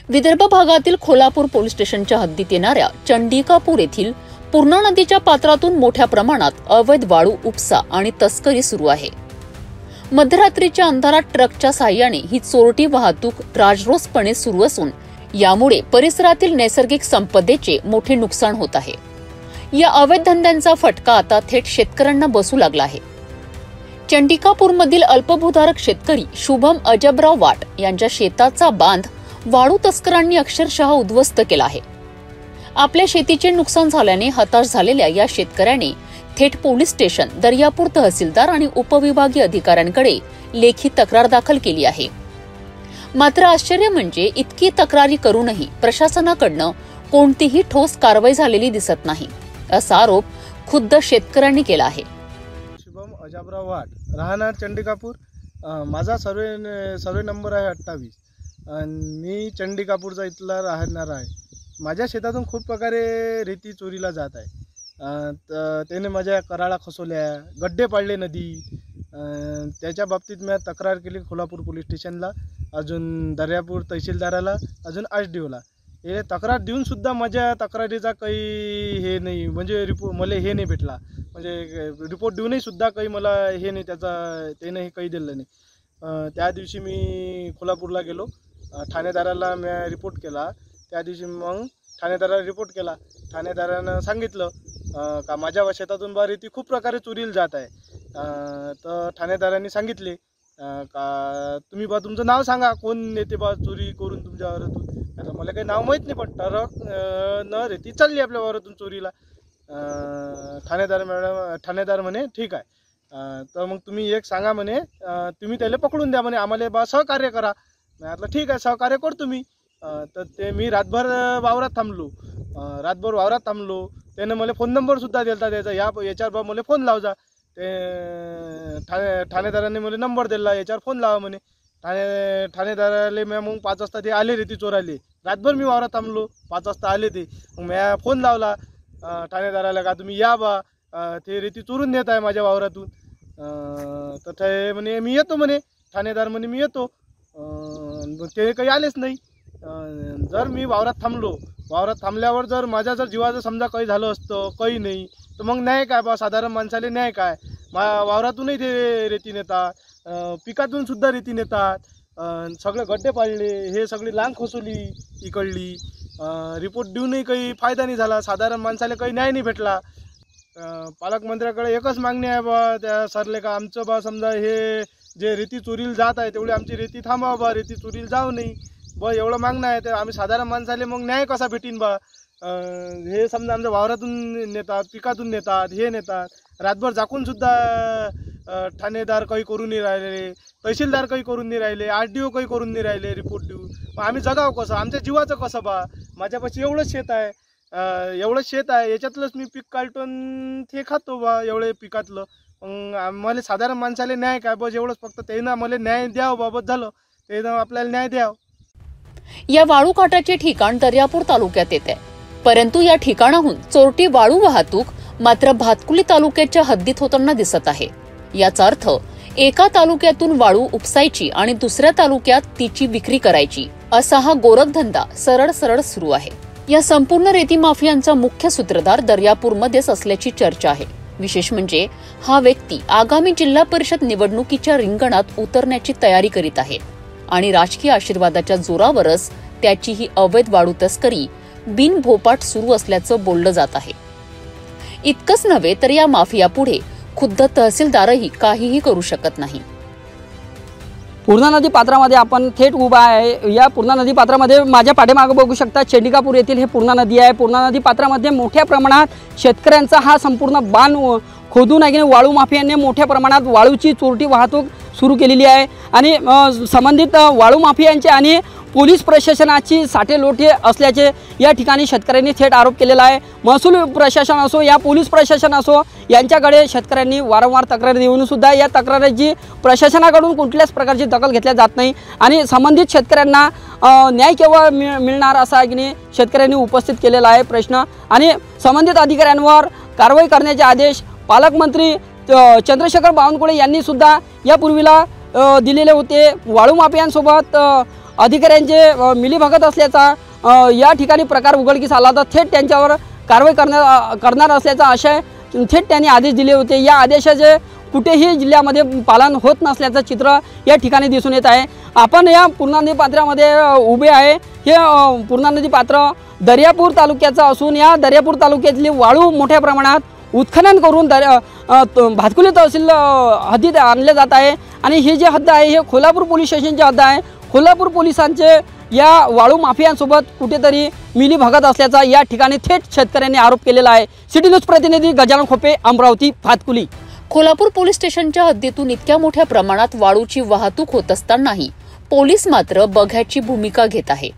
विदर्भ भागातील खोलापूर पोलीस स्टेशनच्या हद्दीत येणाऱ्या चंडिकापूर येथील पूर्णा नदीच्या पात्रातून मोठ्या प्रमाणात अवैध वाळू उपसा आणि तस्करी सुरू आहे। मध्यरात्रीच्या अंधारात ट्रकच्या साहाय्याने ही चोरटी वाहतूक राजरोसपणे सुरू असून यामुळे परिसरातील नैसर्गिक संपदेचे मोठे नुकसान होत आहे। या अवैध धंद्यांचा फटका आता थेट शेतकऱ्यांना बसू लागला आहे। चंडिकापूरमधील अल्पभूधारक शेतकरी शुभम अजबराव वाट यांच्या शेताचा बांध वाळू तस्करांनी अक्षरशः उद्ध्वस्त केला आहे। आपल्या शेतीचे नुकसान झाल्याने हताश झालेल्या या शेतकऱ्याने थेट पोलीस स्टेशन, दर्यापूर तहसीलदार आणि उपविभागीय अधिकाऱ्यांकडे लेखी तक्रार दाखल केली आहे। मात्र आश्चर्य म्हणजे इतकी तक्रारी करूनही प्रशासनाकडून कोणतीही ठोस कारवाई झालेली दिसत नाही, असा आरोप खुद्द शेतकऱ्यांनी केला आहे। शुभम अजबराव वाट, राहणार चंडिकापूर। माझा सर्वे नंबर आहे 28 आणि मी चंडिकापूरचा इथला राहणार आहे। माझ्या शेतातून खूप प्रकारे रेती चोरीला जात आहे। त्याने माझ्या कराळा खसवल्या, गड्डे पाडले नदी। त्याच्या बाबतीत मी तक्रार केली खोलापूर पोलीस स्टेशनला, अजून दर्यापूर तहसीलदाराला, अजून RDOला। हे तक्रार देऊन सुद्धा माझ्या तक्रारीचा काही हे नाही, म्हणजे मला हे नाही भेटला, म्हणजे रिपोर्ट देऊनही सुद्धा काही मला हे नाही, त्याने काही दिलं नाही। त्या दिवशी मी खोलापूरला गेलो, ठाणेदाराला मी रिपोर्ट केला। त्या दिवशी मग ठाणेदाराला रिपोर्ट केला। ठाणेदारानं सांगितलं का माझ्या शेतातून बा रेती खूप प्रकारे चोरीला जात आहे। तर ठाणेदारांनी सांगितले का तुम्ही बा तुमचं नाव सांगा, कोण नेते बा चोरी करून तुमच्या वावरातून। आता मला काही नाव माहीत नाही, पण ट्रक न रेती चालली आपल्या वावरातून चोरीला। ठाणेदार म्हणे ठीक आहे, तर मग तुम्ही एक सांगा म्हणे, तुम्ही त्याला पकडून द्या म्हणे, आम्हाला बा सहकार्य करा। मी म्हटलं ठीक आहे, सहकार्य करतो मी। तर ते मी रातभर वावरात थांबलो। त्याने मला फोन नंबर सुद्धा दिला त्याचा, याच्यावर बा मला फोन लावजा। ते ठाणेदारांनी मला नंबर दिला, याच्यावर फोन लावा म्हणे। ठाणेदाराले मी मग 5 वाजता ते आले रेती चोराले। रातभर मी वावरात थांबलो, 5 वाजता आले ते। मग मी फोन लावला ठाणेदाराला का तुम्ही या बा, ते रेती चोरून नेत आहे माझ्या वावरातून। तर ते म्हणे मी येतो म्हणे, ठाणेदार म्हणे मी येतो। ते काही आलेच नाही। जर मी वावरात थांबल्यावर जर माझ्या जीवाचं समजा काही झालं असतं, काही नाही, तर मग न्याय काय बा, साधारण माणसाले न्याय काय? वावरातूनही ते रेती नेतात, पिकातून सुद्धा रेती नेतात, सगळे गड्डे पाडले, हे सगळी लांग खसवली इकडली। रिपोर्ट देऊनही काही फायदा नाही झाला, साधारण माणसाला काही न्याय नाही भेटला। पालकमंत्र्याकडे एकच मागणी आहे बा त्या सरले का आमचं बा समजा हे जे रेती चोरीला जात आहे तेवढी आमची रेती थांबवा बा, रेती चोरीला जाऊ नाही बा, एवढं मागणं आहे। तर आम्ही साधारण माणसाले मग न्याय कसा भेटीन बा? हे समजा आमच्या वावरातून नेतात, पिकातून नेतात, हे नेतात, रातभर जाकून सुद्धा ठाणेदार काही करून नाही राहिले, तहसीलदार काही करून नाही राहिले, RDO काही करून नाही राहिले रिपोर्ट देऊन। मग आम्ही जगाव कसं? आमच्या जीवाचं कसं बा? माझ्यापाशी एवढंच शेत आहे, याच्यातलंच मी पीक काढून ते खातो बा, एवढे पिकातलं। मग आम्हाला साधारण माणसाला न्याय काय बस? एवढंच फक्त त्यानं मला न्याय द्यावं बाबत झालं, त्यानं आपल्याला न्याय द्यावं। या वाळूकाटाचे ठिकाण दर्यापूर तालुक्यात येते, परंतु या ठिकाणाहून चोरटी वाळू वाहतूक मात्र भातकुली तालुक्याच्या हद्दीत होताना दिसत आहे। याचा अर्थ एका तालुक्यातून वाळू उपसायची आणि दुसऱ्या तालुक्यात तिची विक्री करायची, असा हा गोरखधंदा सरळ सुरू आहे। या संपूर्ण रेती माफियांचा मुख्य सूत्रधार दर्यापूरमध्येच असल्याची चर्चा आहे। विशेष म्हणजे हा व्यक्ती आगामी जिल्हा परिषद निवडणुकीच्या रिंगणात उतरण्याची तयारी करीत आहे आणि राजकीय आशीर्वादाच्या जोरावरच त्याची ही अवैध वाळू तस्करी बिनभोपाट सुरू असल्याचं बोललं जात आहे। इतकंच नव्हे तर या माफियापुढे खुद्द तहसीलदारही काहीही करू शकत नाही। पूर्णा नदी पात्रामध्ये आपण थेट उभा आहे। या पूर्णा नदी पात्रामध्ये माझ्या पाठीमागे बघू शकता चंडिकापूर येथील हे पूर्णा नदी आहे। पूर्णा नदी पात्रामध्ये मोठ्या प्रमाणात शेतकऱ्यांचा हा संपूर्ण बांध खोदून वाळू माफियांनी मोठ्या प्रमाणात वाळूची चोरटी वाहतूक सुरू केलेली आहे आणि संबंधित वाळू माफियांचे आणि पोलीस प्रशासनाची साठेलोटे असल्याचे या ठिकाणी शेतकऱ्यांनी थेट आरोप केलेला आहे। महसूल प्रशासन असो या पोलीस प्रशासन असो यांच्याकडे शेतकऱ्यांनी वारंवार तक्रार देऊन सुद्धा या तक्रारीची प्रशासनाकडून कुठल्याच प्रकारची दखल घेतल्या जात नाही आणि संबंधित शेतकऱ्यांना न्याय केव्हा मिळणार असा शेतकऱ्यांनी उपस्थित केलेला आहे प्रश्न आणि संबंधित अधिकाऱ्यांवर कारवाई करण्याचे आदेश पालकमंत्री चंद्रशेखर बावनकुळे यांनी सुद्धा यापूर्वीला दिलेले होते। वाळू माफियांसोबत अधिकाऱ्यांचे मिलीभगत असल्याचा या ठिकाणी प्रकार उघडकीस आला तर थेट त्यांच्यावर कारवाई करणार असल्याचा आशय थेट त्यांनी आदेश दिले होते। या आदेशाचे कुठेही जिल्ह्यामध्ये पालन होत नसल्याचं चित्र या ठिकाणी दिसून येत आहे। आपण या पूर्णा नदी पात्रामध्ये उभे आहे। हे पूर्णा नदी पात्र दर्यापूर तालुक्याचं असून या दर्यापूर तालुक्यातली वाळू मोठ्या प्रमाणात उत्खनन करून भातकुली तहसील हद्दीत आणले जात आहे आणि ही जी हद्द आहे हे कोल्हापूर पोलीस स्टेशनची हद्द आहे। कोल्हापूर पोलिसांचे या वाळू माफियांसोबत कुठेतरी मिलीभगत असल्याचा या ठिकाणी थेट शेतकऱ्यांनी आरोप केलेला आहे। सिटी न्यूज प्रतिनिधी गजानन खोपे, अमरावती, भातकुली। कोल्हापूर पोलीस स्टेशनच्या हद्दीतून इतक्या मोठ्या प्रमाणात वाळूची वाहतूक होत असतानाही पोलीस मात्र बघ्याची भूमिका घेत आहे।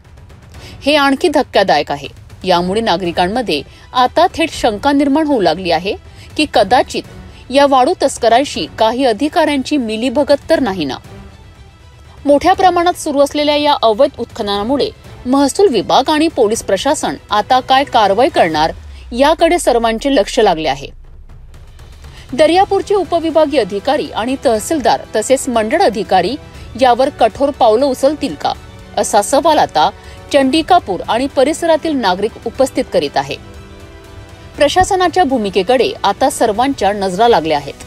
हे आणखी धक्कादायक आहे। यामुळे नागरिकांमध्ये आता थेट शंका निर्माण होऊ लागली आहे की कदाचित या वाळू तस्करांशी काही अधिकाऱ्यांची मिलीभगत तर नाही ना। मोठ्या प्रमाणात सुरू असलेल्या या अवैध उत्खननामुळे महसूल विभाग आणि पोलीस प्रशासन आता काय कारवाई करणार याकडे सर्वांचे लक्ष लागले आहे। दर्यापूरचे उपविभागीय अधिकारी आणि तहसीलदार तसेच मंडळ अधिकारी यावर कठोर पावलं उचलतील का, असा सवाल आता चंडिकापूर आणि परिसरातील नागरिक उपस्थित करीत आहे। प्रशासनाच्या भूमिकेकडे आता सर्वांच्या नजरा लागल्या आहेत।